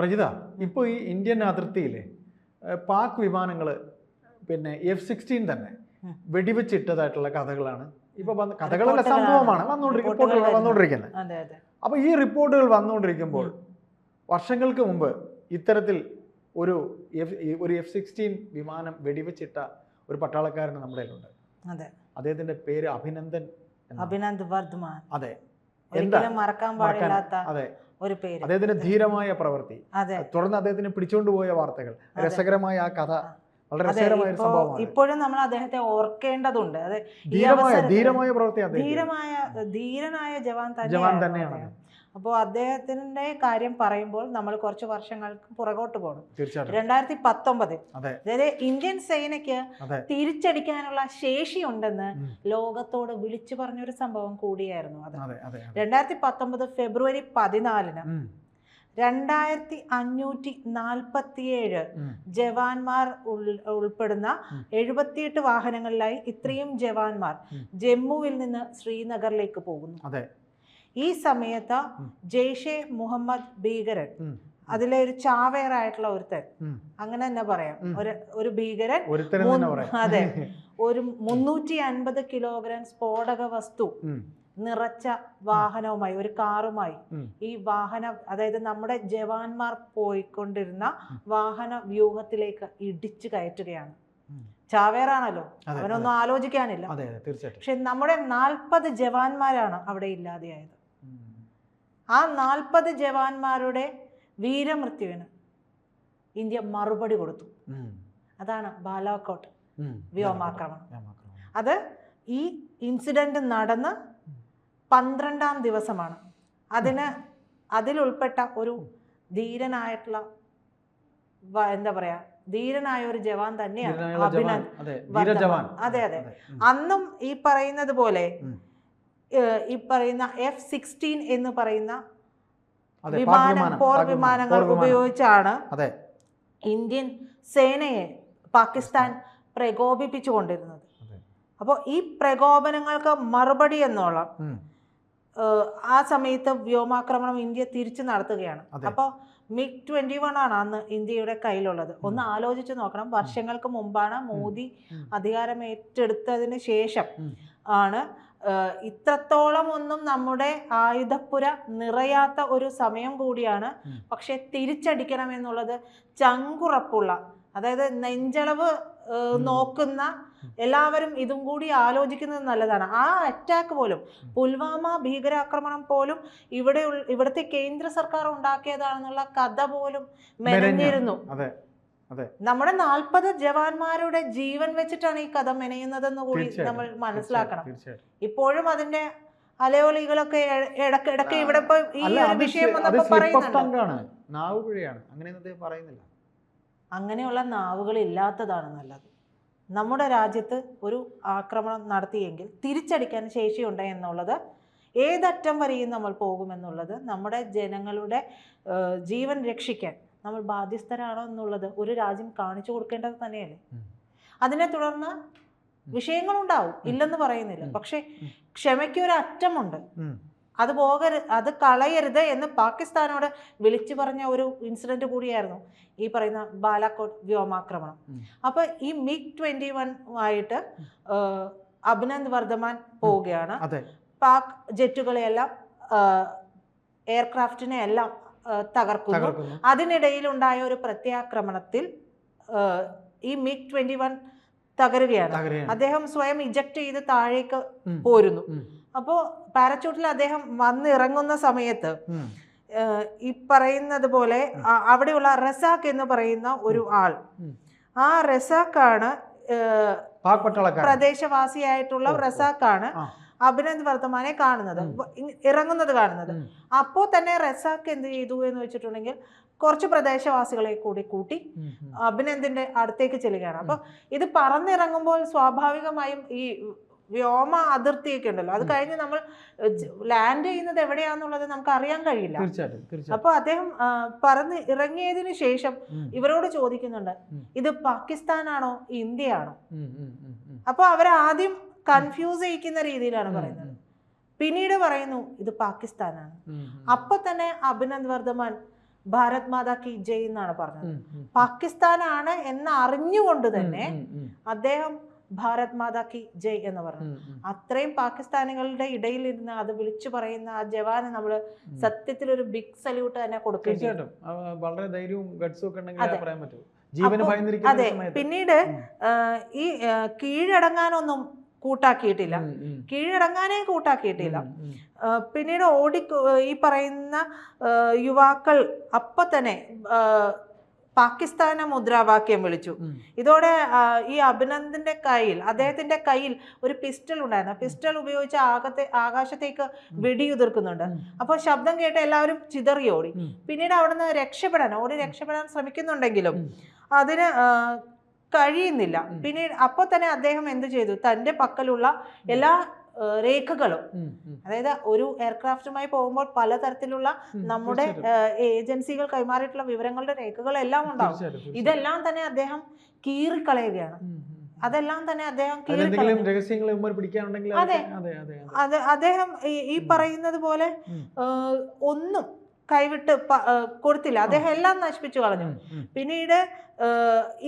പ്രജിത, ഇപ്പോൾ ഈ ഇന്ത്യൻ അതിർത്തിയിലെ പാക് വിമാനങ്ങൾ പിന്നെ F-16 തന്നെ വെടിവെച്ചിട്ടതായിട്ടുള്ള കഥകളാണ് ഇപ്പോൾ കഥകളുടെ സംഭവമാണ് വന്നുകൊണ്ടിരിക്കുന്നത്. അപ്പോൾ ഈ റിപ്പോർട്ടുകൾ വന്നുകൊണ്ടിരിക്കുമ്പോൾ വർഷങ്ങൾക്ക് മുമ്പ് ഇത്തരത്തിൽ ഒരു F-16 വിമാനം വെടിവെച്ചിട്ട ഒരു പട്ടാളക്കാരൻ നമ്മുടെ കയ്യിലുണ്ട്. അദ്ദേഹത്തിന്റെ പേര് അഭിനന്ദ് വർദ്ധമാൻ. അതെ, മറക്കാൻ പാടില്ലാത്ത ഒരു പേര്. അദ്ദേഹത്തിന്റെ ധീരമായ പ്രവൃത്തി, തുടർന്ന് അദ്ദേഹത്തിന് പിടിച്ചുകൊണ്ടുപോയ വാർത്തകൾ, രസകരമായ ആ കഥ വളരെ രസകരമായ ഒരു സംഭവമാണ്. ഇപ്പോഴും നമ്മൾ അദ്ദേഹത്തെ ഓർക്കേണ്ടതുണ്ട്. അതെ, ധീരമായ പ്രവൃത്തി, ധീരനായ ജവാൻ തന്നെയാണ്. അപ്പോൾ അദ്ദേഹത്തിന്റെ കാര്യം പറയുമ്പോൾ നമ്മൾ കുറച്ച് വർഷങ്ങൾക്ക് പുറകോട്ട് പോകണം. 2019 അതായത് ഇന്ത്യൻ സേനയ്ക്ക് തിരിച്ചടിക്കാനുള്ള ശേഷി ഉണ്ടെന്ന് ലോകത്തോട് വിളിച്ചു പറഞ്ഞൊരു സംഭവം കൂടിയായിരുന്നു അത്. 2019 ഫെബ്രുവരി 14 2547 ജവാന്മാർ ഉൾപ്പെടുന്ന 78 വാഹനങ്ങളിലായി ഇത്രയും ജവാന്മാർ ജമ്മുവിൽ നിന്ന് ശ്രീനഗറിലേക്ക് പോകുന്നു. ഈ സമയത്ത് ജെയ്ഷെ മുഹമ്മദ് ഭീകരൻ, അതിലെ ഒരു ചാവേറായിട്ടുള്ള ഒരുത്തൻ, അങ്ങനെ തന്നെ പറയാം, ഒരു ഭീകരൻ, അതെ, ഒരു 350 കിലോഗ്രാം സ്ഫോടക വസ്തു നിറച്ച വാഹനവുമായി, ഒരു കാറുമായി ഈ വാഹനം, അതായത് നമ്മുടെ ജവാന്മാർ പോയിക്കൊണ്ടിരുന്ന വാഹന വ്യൂഹത്തിലേക്ക് ഇടിച്ചു കയറ്റുകയാണ്. ചാവേറാണല്ലോ, അവനൊന്നും ആലോചിക്കാനില്ല. പക്ഷെ നമ്മുടെ 40 ജവാന്മാരാണ് അവിടെ ഇല്ലാതെയായത്. ആ 40 ജവാന്മാരുടെ വീരമൃത്യുവിന് ഇന്ത്യ മറുപടി കൊടുത്തു. അതാണ് ബാലാക്കോട്ട് വ്യോമാക്രമണം. അത് ഈ ഇൻസിഡന്റ് നടന്ന് 12ാം ദിവസമാണ്. അതിലുൾപ്പെട്ട ഒരു ധീരനായിട്ടുള്ള എന്താ പറയാ, ധീരനായ ഒരു ജവാൻ തന്നെയാണ് അഭിനന്ദ്. അതെ, അന്നും ഈ പറയുന്നത് പോലെ ഈ പറയുന്ന F-16 എന്ന് പറയുന്ന പോർ വിമാനങ്ങൾ ഉപയോഗിച്ചാണ് ഇന്ത്യൻ സേനയെ പാകിസ്ഥാൻ പ്രകോപിപ്പിച്ചുകൊണ്ടിരുന്നത്. അപ്പോൾ ഈ പ്രകോപനങ്ങൾക്ക് മറുപടി എന്നുള്ള ആ സമയത്ത് വ്യോമാക്രമണം ഇന്ത്യ തിരിച്ചു നടത്തുകയാണ്. അപ്പോൾ MiG-21 ആണ് അന്ന് ഇന്ത്യയുടെ കയ്യിലുള്ളത്. ഒന്ന് ആലോചിച്ച് നോക്കണം, വർഷങ്ങൾക്ക് മുമ്പാണ് മോദി അധികാരം ഏറ്റെടുത്തതിന് ശേഷം ആണ് ഇത്രത്തോളം ഒന്നും നമ്മുടെ ആയുധപ്പുര നിറയാത്ത ഒരു സമയം കൂടിയാണ്. പക്ഷെ തിരിച്ചടിക്കണം എന്നുള്ളത് ചങ്കുറപ്പുള്ള, അതായത് നെഞ്ചളവ് നോക്കുന്ന എല്ലാവരും ഇതും കൂടി ആലോചിക്കുന്നത് നല്ലതാണ്. ആ അറ്റാക്ക് പോലും, പുൽവാമ ഭീകരാക്രമണം പോലും ഇവിടുത്തെ കേന്ദ്ര സർക്കാർ ഉണ്ടാക്കിയതാണെന്നുള്ള കഥ പോലും മെനഞ്ഞിരുന്നു. നമ്മുടെ 40 ജവാന്മാരുടെ ജീവൻ വെച്ചിട്ടാണ് ഈ കഥ മെനയുന്നതെന്ന് കൂടി നമ്മൾ മനസ്സിലാക്കണം. ഇപ്പോഴും അതിന്റെ അലയോലികളൊക്കെ ഇടയ്ക്കിടയ്ക്ക് ഇവിടെ ഈ ഒരു വിഷയം വന്നപ്പോൾ പറയുന്നുണ്ട്. അങ്ങനെയുള്ള നാവുകൾ ഇല്ലാത്തതാണ് നല്ലത്. നമ്മുടെ രാജ്യത്ത് ഒരു ആക്രമണം നടത്തിയെങ്കിൽ തിരിച്ചടിക്കാൻ ശേഷിയുണ്ട് എന്നുള്ളത്, ഏതറ്റം വരെയും നമ്മൾ പോകുമെന്നുള്ളത്, നമ്മുടെ ജനങ്ങളുടെ ജീവൻ രക്ഷിക്കാൻ നമ്മൾ ബാധ്യസ്ഥരാണോ എന്നുള്ളത് ഒരു രാജ്യം കാണിച്ചു കൊടുക്കേണ്ടത് തന്നെയല്ലേ. അതിനെ തുടർന്ന് വിഷയങ്ങളുണ്ടാവും, ഇല്ലെന്ന് പറയുന്നില്ല. പക്ഷെ ക്ഷമയ്ക്കൊരു അറ്റമുണ്ട്. അത് കളയരുത് എന്ന് പാകിസ്ഥാനോട് വിളിച്ചു പറഞ്ഞ ഒരു ഇൻസിഡന്റ് കൂടിയായിരുന്നു ഈ പറയുന്ന ബാലാക്കോട്ട് വ്യോമാക്രമണം. അപ്പൊ ഈ MiG-21 ആയിട്ട് അഭിനന്ദ് വർദ്ധമാൻ പോവുകയാണ്. പാക് ജെറ്റുകളെയെല്ലാം എയർക്രാഫ്റ്റിനെ എല്ലാം തകർക്കുന്നു. അതിനിടയിൽ ഉണ്ടായ ഒരു പ്രത്യാക്രമണത്തിൽ ഈ MiG-21 തകരുകയാണ്. അദ്ദേഹം സ്വയം ഇജക്ട് ചെയ്ത് താഴേക്ക് പോരുന്നു. അപ്പോ പാരച്യൂട്ടിൽ അദ്ദേഹം വന്നിറങ്ങുന്ന സമയത്ത് ഈ പറയുന്നത് പോലെ അവിടെയുള്ള റസാഖ് എന്ന് പറയുന്ന ഒരു ആൾ, ആ റസാഖാണ് പ്രദേശവാസിയായിട്ടുള്ള റസാഖാണ് അഭിനന്ദ് വർദ്ധമാനെ ഇറങ്ങുന്നത് കാണുന്നത്. അപ്പോൾ തന്നെ റസാഖ് എന്ത് ചെയ്തു എന്ന് വെച്ചിട്ടുണ്ടെങ്കിൽ കുറച്ച് പ്രദേശവാസികളെ കൂട്ടി അഭിനന്ദിന്റെ അടുത്തേക്ക് ചെല്ലുകയാണ്. അപ്പൊ ഇത് പറന്നിറങ്ങുമ്പോൾ സ്വാഭാവികമായും ഈ വ്യോമ അതിർത്തിയൊക്കെ ഉണ്ടല്ലോ, അത് കഴിഞ്ഞ് നമ്മൾ ലാൻഡ് ചെയ്യുന്നത് എവിടെയാന്നുള്ളത് നമുക്ക് അറിയാൻ കഴിയില്ല. അപ്പൊ അദ്ദേഹം പറന്ന് ഇറങ്ങിയതിനു ശേഷം ഇവരോട് ചോദിക്കുന്നുണ്ട്, ഇത് പാകിസ്ഥാനാണോ ഇന്ത്യയാണോ? അപ്പൊ അവരാദ്യം കൺഫ്യൂസ് ചെയ്യിക്കുന്ന രീതിയിലാണ് പറയുന്നത്. പിന്നീട് പറയുന്നു ഇത് പാകിസ്ഥാനാണ്. അപ്പൊ തന്നെ അഭിനന്ദ് വർദ്ധമാൻ ഭാരത് മാതാ കി ജയ് എന്നാണ് പറഞ്ഞത്. പാകിസ്ഥാനാണ് എന്ന് അറിഞ്ഞുകൊണ്ട് തന്നെ അദ്ദേഹം ഭാരത് മാതാ കി ജയ് എന്ന് പറഞ്ഞു. അത്രയും പാകിസ്ഥാനികളുടെ ഇടയിൽ ഇരുന്ന് അത് വിളിച്ചു പറയുന്ന ആ ജവാന് നമ്മള് സത്യത്തിൽ ഒരു ബിഗ് സല്യൂട്ട് തന്നെ കൊടുക്കേണ്ടി. വളരെ ധൈര്യവും ഗട്സും ഒക്കെ ഉണ്ടെങ്കിൽ പറയാൻ പറ്റും. അതെ, പിന്നീട് ഈ കീഴടങ്ങാനൊന്നും കൂട്ടാക്കിയിട്ടില്ല, കീഴടങ്ങാനേ കൂട്ടാക്കിയിട്ടില്ല. പിന്നീട് ഈ പറയുന്ന യുവാക്കൾ അപ്പൊ തന്നെ പാകിസ്ഥാന മുദ്രാവാക്യം വിളിച്ചു. ഇതോടെ ഈ അഭിനന്ദന്റെ കയ്യിൽ, അദ്ദേഹത്തിന്റെ കയ്യിൽ ഒരു പിസ്റ്റൾ ഉണ്ടായിരുന്നു. പിസ്റ്റൾ ഉപയോഗിച്ച് ആകാശത്തേക്ക് വെടിയുതിർക്കുന്നുണ്ട്. അപ്പോൾ ശബ്ദം കേട്ട് എല്ലാവരും ചിതറി ഓടി. പിന്നീട് അവിടുന്ന് രക്ഷപ്പെടാൻ ശ്രമിക്കുന്നുണ്ടെങ്കിലും അതിന് കഴിയുന്നില്ല. പിന്നീട് അപ്പോൾ തന്നെ അദ്ദേഹം എന്ത് ചെയ്തു, തൻ്റെ പക്കലുള്ള എല്ലാ രേഖകളും, അതായത് ഒരു എയർക്രാഫ്റ്റുമായി പോകുമ്പോൾ പലതരത്തിലുള്ള നമ്മുടെ ഏജൻസികൾ കൈമാറിയിട്ടുള്ള വിവരങ്ങളുടെ രേഖകളെല്ലാം ഉണ്ടാവും. ഇതെല്ലാം തന്നെ അദ്ദേഹം കീറിക്കളയുകയാണ്. അതെല്ലാം തന്നെ അദ്ദേഹം അദ്ദേഹം ഈ പറയുന്നത് പോലെ ഒന്നും കൈവിട്ട് കൊടുത്തില്ല. അദ്ദേഹം എല്ലാം നശിപ്പിച്ചു കളഞ്ഞു. പിന്നീട്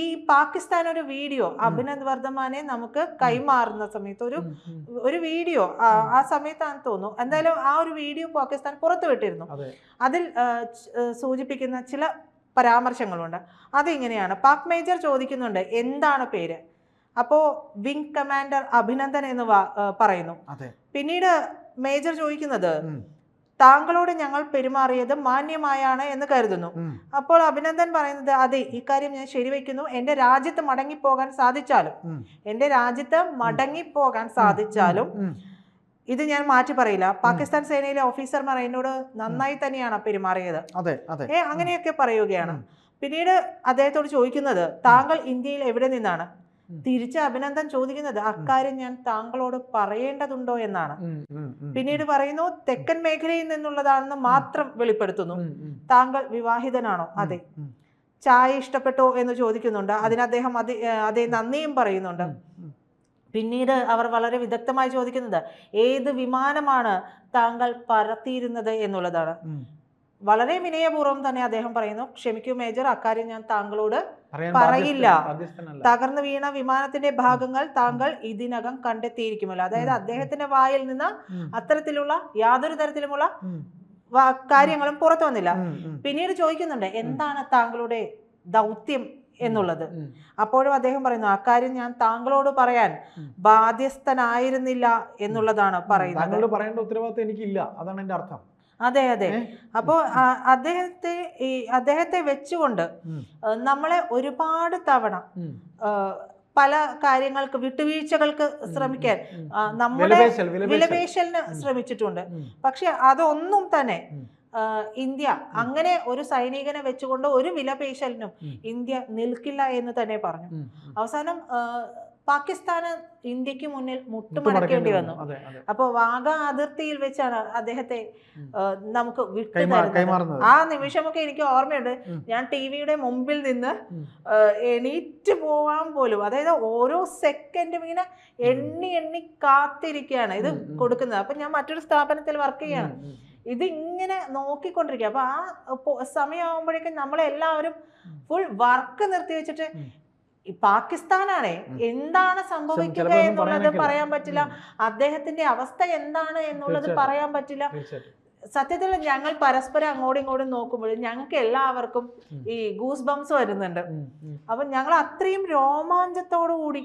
ഈ പാകിസ്ഥാൻ ഒരു വീഡിയോ അഭിനന്ദ് വർദ്ധമാനെ നമുക്ക് കൈമാറുന്ന സമയത്ത് ഒരു വീഡിയോ ആ സമയത്താണെന്ന് തോന്നുന്നു, എന്തായാലും ആ ഒരു വീഡിയോ പാകിസ്ഥാൻ പുറത്തുവിട്ടിരുന്നു. അതിൽ സൂചിപ്പിക്കുന്ന ചില പരാമർശങ്ങളുണ്ട്. അതിങ്ങനെയാണ്. പാക് മേജർ ചോദിക്കുന്നുണ്ട് എന്താണ് പേര്, അപ്പോ വിംഗ് കമാൻഡർ അഭിനന്ദൻ എന്ന് പറയുന്നു. പിന്നീട് മേജർ ചോദിക്കുന്നത് താങ്കളോട് ഞങ്ങൾ പെരുമാറിയത് മാന്യമായാണ് എന്ന് കരുതുന്നു. അപ്പോൾ അഭിനന്ദൻ പറയുന്നത് അതെ, ഇക്കാര്യം ഞാൻ ശരിവെക്കുന്നു. എന്റെ രാജ്യത്ത് മടങ്ങിപ്പോകാൻ സാധിച്ചാലും ഇത് ഞാൻ മാറ്റി പറയില്ല. പാകിസ്ഥാൻ സേനയിലെ ഓഫീസർമാർ എന്നോട് നന്നായി തന്നെയാണ് പെരുമാറിയത്. അങ്ങനെയൊക്കെ പറയുകയാണ്. പിന്നീട് അദ്ദേഹത്തോട് ചോദിക്കുന്നത് താങ്കൾ ഇന്ത്യയിൽ എവിടെ നിന്നാണ്. തിരിച്ച് അഭിനന്ദൻ ചോദിക്കുന്നത് അക്കാര്യം ഞാൻ താങ്കളോട് പറയേണ്ടതുണ്ടോ എന്നാണ്. പിന്നീട് പറയുന്നു തെക്കൻ മേഖലയിൽ നിന്നുള്ളതാണെന്ന് മാത്രം വെളിപ്പെടുത്തുന്നു. താങ്കൾ വിവാഹിതനാണോ. അതെ. ചായ ഇഷ്ടപ്പെട്ടോ എന്ന് ചോദിക്കുന്നുണ്ട്. അതിന് അദ്ദേഹം അതേ നന്ദിയും പറയുന്നുണ്ട്. പിന്നീട് അവർ വളരെ വിദഗ്ധമായി ചോദിക്കുന്നത് ഏത് വിമാനമാണ് താങ്കൾ പറത്തിയിരുന്നത് എന്നുള്ളതാണ്. വളരെ വിനയപൂർവ്വം തന്നെ അദ്ദേഹം പറയുന്നു ക്ഷമിക്കൂ മേജർ, അക്കാര്യം ഞാൻ താങ്കളോട് പറയില്ല. തകർന്നു വീണ വിമാനത്തിന്റെ ഭാഗങ്ങൾ താങ്കൾ ഇതിനകം കണ്ടെത്തിയിരിക്കുമല്ലോ. അതായത് അദ്ദേഹത്തിന്റെ വായിൽ നിന്ന് അത്തരത്തിലുള്ള യാതൊരു തരത്തിലുമുള്ള കാര്യങ്ങളും പുറത്തു വന്നില്ല. പിന്നീട് ചോദിക്കുന്നുണ്ട് എന്താണ് താങ്കളുടെ ദൗത്യം എന്നുള്ളത്. അപ്പോഴും അദ്ദേഹം പറയുന്നു അക്കാര്യം ഞാൻ താങ്കളോട് പറയാൻ ബാധ്യസ്ഥനായിരുന്നില്ല എന്നുള്ളതാണ് പറയുന്നത്. പറയേണ്ട ഉത്തരവാദിത്വം എനിക്കില്ല, അതാണ് എന്റെ അർത്ഥം. അതെ. അപ്പോ അദ്ദേഹത്തെ വെച്ചുകൊണ്ട് നമ്മളെ ഒരുപാട് തവണ പല കാര്യങ്ങൾക്ക് വിട്ടുവീഴ്ചകൾക്ക് ശ്രമിക്കാൻ നമ്മുടെ വിലപേശലിന് ശ്രമിച്ചിട്ടുണ്ട്. പക്ഷെ അതൊന്നും തന്നെ ഇന്ത്യ അങ്ങനെ ഒരു സൈനികനെ വെച്ചുകൊണ്ട് ഒരു വിലപേശലിനും ഇന്ത്യ നിൽക്കില്ല എന്ന് തന്നെ പറഞ്ഞു. അവസാനം പാകിസ്ഥാന് ഇന്ത്യക്ക് മുന്നിൽ മുട്ടുമടക്കേണ്ടി വന്നു. അപ്പൊ വാഗ അതിർത്തിയിൽ വെച്ചാണ് അദ്ദേഹത്തെ നമുക്ക് വിട്ടുതരുന്നത്. ആ നിമിഷമൊക്കെ എനിക്ക് ഓർമ്മയുണ്ട്. ഞാൻ ടിവിയുടെ മുമ്പിൽ നിന്ന് എണീറ്റ് പോവാൻ പോലും, അതായത് ഓരോ സെക്കൻഡും ഇങ്ങനെ എണ്ണി കാത്തിരിക്കുകയാണ് ഇത് കൊടുക്കുന്നത്. അപ്പൊ ഞാൻ മറ്റൊരു സ്ഥാപനത്തിൽ വർക്ക് ചെയ്യാണ്. ഇതിങ്ങനെ നോക്കിക്കൊണ്ടിരിക്കുക. അപ്പൊ ആ സമയമാകുമ്പോഴേക്കും നമ്മളെല്ലാവരും ഫുൾ വർക്ക് നിർത്തി വെച്ചിട്ട് പാകിസ്ഥാനാണ് എന്താണ് സംഭവിക്കുക എന്നുള്ളത് പറയാൻ പറ്റില്ല, അദ്ദേഹത്തിന്റെ അവസ്ഥ എന്താണ് എന്നുള്ളത് പറയാൻ പറ്റില്ല. സത്യത്തിൽ ഞങ്ങൾ പരസ്പരം അങ്ങോട്ടും ഇങ്ങോട്ടും നോക്കുമ്പോൾ ഞങ്ങൾക്ക് എല്ലാവർക്കും ഈ ഗൂസ് ബംസ് വരുന്നുണ്ട്. അപ്പൊ ഞങ്ങൾ അത്രയും രോമാഞ്ചത്തോടു കൂടി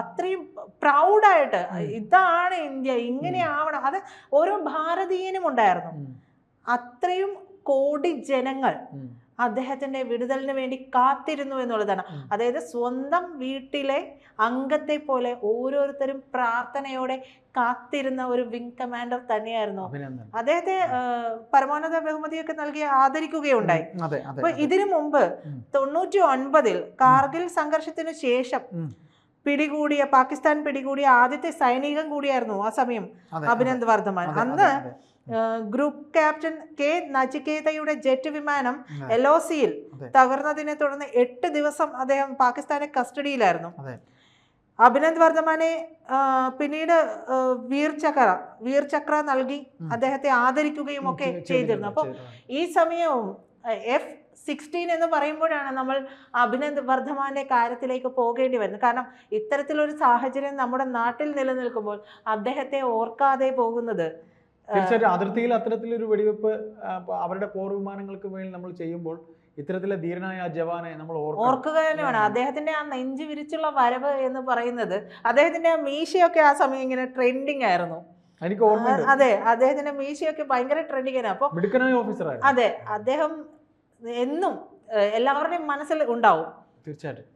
അത്രയും പ്രൗഡായിട്ട് ഇതാണ് ഇന്ത്യ, ഇങ്ങനെ ആവണം, അത് ഓരോ ഭാരതീയനും ഉണ്ടായിരുന്നു. അത്രയും കോടി ജനങ്ങൾ അദ്ദേഹത്തിന്റെ വിടുതലിന് വേണ്ടി കാത്തിരുന്നു എന്നുള്ളതാണ്. അതായത് സ്വന്തം വീട്ടിലെ അംഗത്തെ പോലെ ഓരോരുത്തരും പ്രാർത്ഥനയോടെ കാത്തിരുന്ന ഒരു വിംഗ് കമാൻഡർ തന്നെയായിരുന്നു. അദ്ദേഹത്തെ പരമോന്നത ബഹുമതിയൊക്കെ നൽകി ആദരിക്കുകയുണ്ടായി. അപ്പൊ ഇതിനു മുമ്പ് 99 കാർഗിൽ സംഘർഷത്തിനു ശേഷം പാകിസ്ഥാൻ പിടികൂടിയ ആദ്യത്തെ സൈനികൻ കൂടിയായിരുന്നു ആ സമയം അഭിനന്ദ് വർദ്ധമാൻ. അന്ന് ഗ്രൂപ്പ് ക്യാപ്റ്റൻ കെ നചികേതയുടെ ജെറ്റ് വിമാനം LOCയിൽ തകർന്നതിനെ തുടർന്ന് 8 ദിവസം അദ്ദേഹം പാകിസ്ഥാന്റെ കസ്റ്റഡിയിലായിരുന്നു. അഭിനന്ദ് വർദ്ധമാനെ പിന്നീട് വീർ ചക്ര നൽകി അദ്ദേഹത്തെ ആദരിക്കുകയും ഒക്കെ ചെയ്തിരുന്നു. അപ്പോൾ ഈ സമയവും F-16 എന്ന് പറയുമ്പോഴാണ് നമ്മൾ അഭിനന്ദ് വർദ്ധമാന്റെ കാര്യത്തിലേക്ക് പോകേണ്ടി വരുന്നത്. കാരണം ഇത്തരത്തിലൊരു സാഹചര്യം നമ്മുടെ നാട്ടിൽ നിലനിൽക്കുമ്പോൾ അദ്ദേഹത്തെ ഓർക്കാതെ പോകുന്നത് തീർച്ചയായിട്ടും അതിർത്തിയിൽ അത്തരത്തിലൊരു വെടിവെപ്പ് അവരുടെ പോർ വിമാനങ്ങൾക്ക് മേൽ നമ്മൾ ചെയ്യുമ്പോൾ ഇത്തരത്തിലെ ധീരനായ ആ ജവാനെ നമ്മൾ ഓർക്കുക തന്നെ വേണം. അദ്ദേഹത്തിന്റെ ആ നെഞ്ചു വിരിച്ചുള്ള വരവ് എന്ന് പറയുന്നത്, അദ്ദേഹത്തിന്റെ മീശയൊക്കെ ആ സമയം ഇങ്ങനെ ട്രെൻഡിങ് ആയിരുന്നു. എനിക്ക് ഓർമ്മയുണ്ട്. അതെ, അദ്ദേഹത്തിന്റെ മീശയൊക്കെ ഭയങ്കര ട്രെൻഡിങ് ആണ്. അപ്പൊ മിടുക്കനായ ഓഫീസറായിരുന്നു. അതെ, അദ്ദേഹം എന്നും എല്ലാവരുടെയും മനസ്സിൽ ഉണ്ടാവും. തീർച്ചയായിട്ടും.